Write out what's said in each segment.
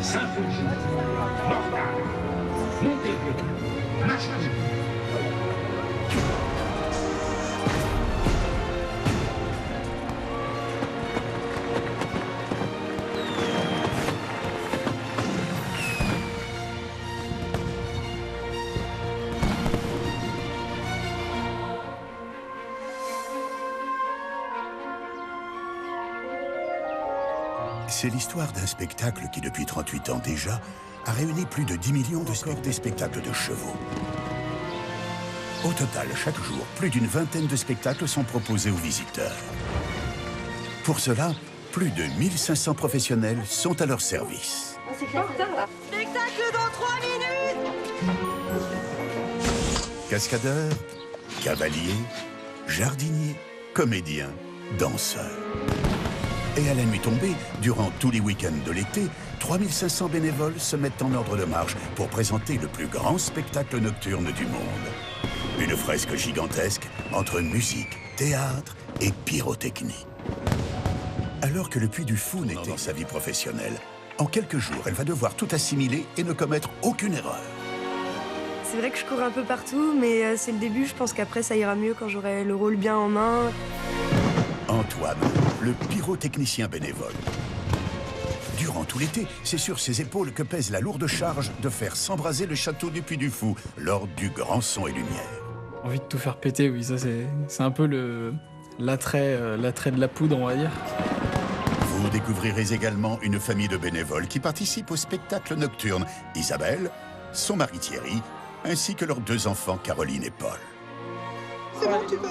Saint-Fulgence, Morgane, Montaigu, Machaji. C'est l'histoire d'un spectacle qui, depuis 38 ans déjà, a réuni plus de 10 millions de spectacles de chevaux. Au total, chaque jour, plus d'une vingtaine de spectacles sont proposés aux visiteurs. Pour cela, plus de 1500 professionnels sont à leur service. Spectacle dans 3 minutes! Cascadeurs, cavaliers, jardiniers, comédiens, danseurs. Et à la nuit tombée, durant tous les week-ends de l'été, 3500 bénévoles se mettent en ordre de marche pour présenter le plus grand spectacle nocturne du monde. Une fresque gigantesque entre musique, théâtre et pyrotechnie. Alors que le Puy du Fou n'était dans sa vie professionnelle, en quelques jours, elle va devoir tout assimiler et ne commettre aucune erreur. C'est vrai que je cours un peu partout, mais c'est le début. Je pense qu'après, ça ira mieux quand j'aurai le rôle bien en main. Antoine, le pyrotechnicien bénévole. Durant tout l'été, c'est sur ses épaules que pèse la lourde charge de faire s'embraser le château du Puy du Fou lors du grand son et lumière. Envie de tout faire péter, oui, ça c'est un peu l'attrait de la poudre, on va dire. Vous découvrirez également une famille de bénévoles qui participent au spectacle nocturne. Isabelle, son mari Thierry, ainsi que leurs 2 enfants, Caroline et Paul. C'est bon, tu peux.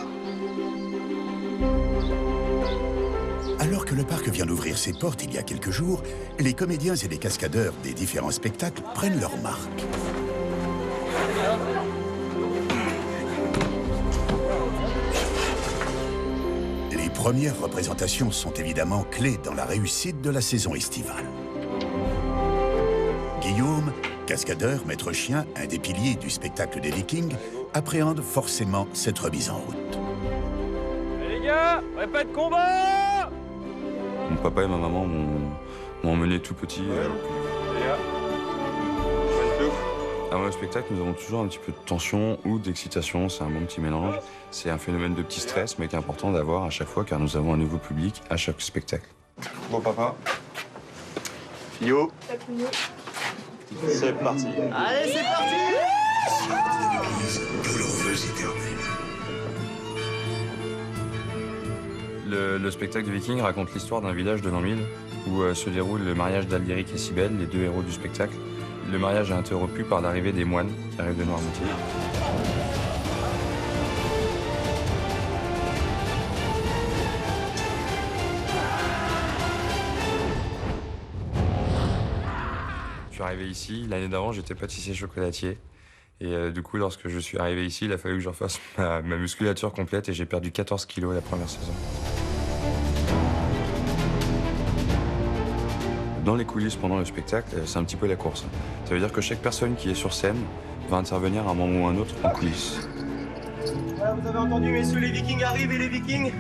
Alors que le parc vient d'ouvrir ses portes il y a quelques jours, les comédiens et les cascadeurs des différents spectacles prennent leur marque. Les premières représentations sont évidemment clés dans la réussite de la saison estivale. Guillaume, cascadeur, maître chien, un des piliers du spectacle des Vikings, appréhende forcément cette remise en route. Les gars, répète combat! Mon papa et ma maman m'ont emmené tout petit. Avant le spectacle, nous avons toujours un petit peu de tension ou d'excitation, c'est un bon petit mélange. C'est un phénomène de petit stress, mais qui est important d'avoir à chaque fois, car nous avons un nouveau public à chaque spectacle. Bon papa. Fio. C'est parti. Allez, c'est parti! Le spectacle de Viking raconte l'histoire d'un village de l'an 1000 où se déroule le mariage d'Aldéric et Cybèle, les 2 héros du spectacle. Le mariage est interrompu par l'arrivée des moines qui arrivent de Noirmoutier. Je suis arrivé ici, l'année d'avant j'étais pâtissier chocolatier. Et du coup, lorsque je suis arrivé ici, il a fallu que je refasse ma musculature complète et j'ai perdu 14 kilos la première saison. Dans les coulisses pendant le spectacle, c'est un petit peu la course. Ça veut dire que chaque personne qui est sur scène va intervenir à un moment ou à un autre en coulisses. Voilà, vous avez entendu, messieurs, les Vikings arrivent et les Vikings,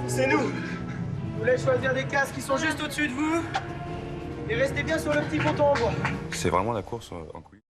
c'est nous. Je vous laisse choisir des cases qui sont juste au-dessus de vous et restez bien sur le petit ponton en bois. C'est vraiment la course en coulisses.